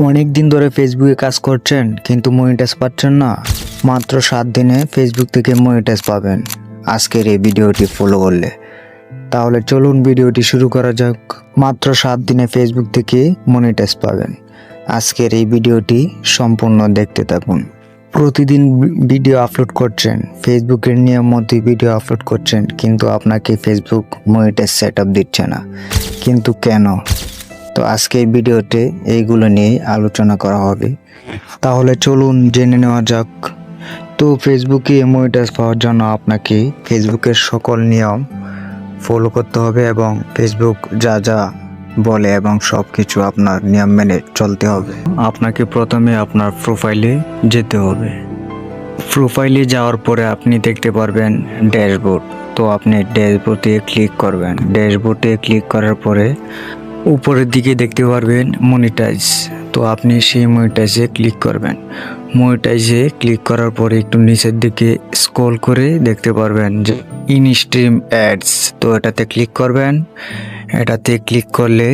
অনেক দিন ধরে ফেসবুকে কাজ করছেন কিন্তু মনিটাইজ পাচ্ছেন না। মাত্র 7 দিনে ফেসবুক থেকে মনিটাইজ পাবেন আজকের এই ভিডিওটি ফলো করলে। তাহলে চলুন ভিডিওটি শুরু করা যাক। মাত্র 7 দিনে ফেসবুক থেকে মনিটাইজ পাবেন। আজকের এই ভিডিওটি সম্পূর্ণ দেখতে থাকুন। প্রতিদিন ভিডিও আপলোড করছেন, ফেসবুকের নিয়ম মতো ভিডিও আপলোড করছেন, কিন্তু আপনাকে ফেসবুক মনিটাইজ সেটআপ দিচ্ছে না। কিন্তু কেন? তো আজকে এই ভিডিওতে এইগুলো নিয়ে আলোচনা করা হবে। তাহলে চলুন জেনে নেওয়া যাক। তো ফেসবুকে মনিটাইজ পাওয়ার জন্য আপনাকে ফেসবুকের সকল নিয়ম ফলো করতে হবে এবং ফেসবুক যা যা বলে এবং সব কিছু আপনার নিয়ম মেনে চলতে হবে। আপনাকে প্রথমে আপনার প্রোফাইলে যেতে হবে। প্রোফাইলে যাওয়ার পরে আপনি দেখতে পারবেন ড্যাশবোর্ড। তো আপনি ড্যাশবোর্ডে ক্লিক করবেন। ড্যাশবোর্ডে ক্লিক করার পরে উপরের দিকে দেখতে পারবেন মনিটাইজ। তো আপনি সেই মনিটাইজে ক্লিক করবেন। মনিটাইজে ক্লিক করার পরে একটু নিচের দিকে স্ক্রল করে দেখতে পারবেন যে ইন স্ট্রিম অ্যাডস। তো এটাতে ক্লিক করবেন। এটাতে ক্লিক করলে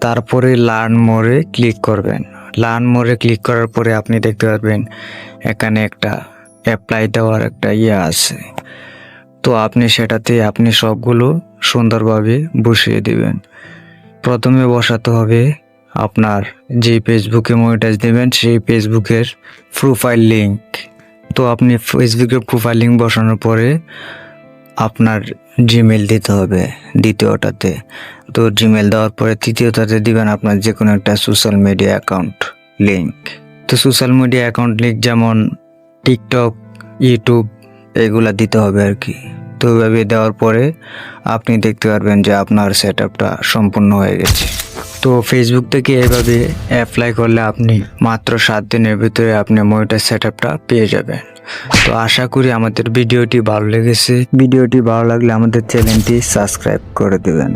তারপরে লার্ন মোরে ক্লিক করবেন। লার্ন মোরে ক্লিক করার পরে আপনি দেখতে পারবেন এখানে একটা অ্যাপ্লাই দেওয়ার একটা আছে। তো আপনি সেটাতে আপনি সবগুলো সুন্দরভাবে বসিয়ে দিবেন। প্রথমে বসাতে হবে আপনার যে ফেসবুকে মনিটাইজ দেবেন সেই ফেসবুকের প্রোফাইল লিঙ্ক। তো আপনি ফেসবুকের প্রোফাইল লিঙ্ক বসানোর পরে আপনার জিমেল দিতে হবে দ্বিতীয়টাতে। তো জিমেল দেওয়ার পরে তৃতীয়টাতে দিবেন আপনার যে কোনো একটা সোশ্যাল মিডিয়া অ্যাকাউন্ট লিঙ্ক। তো সোশ্যাল মিডিয়া অ্যাকাউন্ট লিঙ্ক যেমন টিকটক, ইউটিউব এগুলা দিতে হবে আর কি। তো এভাবে দেওয়ার পরে আপনি দেখতে পারবেন যে আপনার সেটআপটা সম্পূর্ণ হয়ে গেছে। তো ফেসবুক থেকে এভাবে অ্যাপ্লাই করলে আপনি মাত্র 7 দিনের ভিতরে আপনি মনিটাইজ সেটআপটা পেয়ে যাবেন। তো আশা করি আমাদের ভিডিওটি ভালো লেগেছে। ভিডিওটি ভালো লাগলে আমাদের চ্যানেলটি সাবস্ক্রাইব করে দেবেন।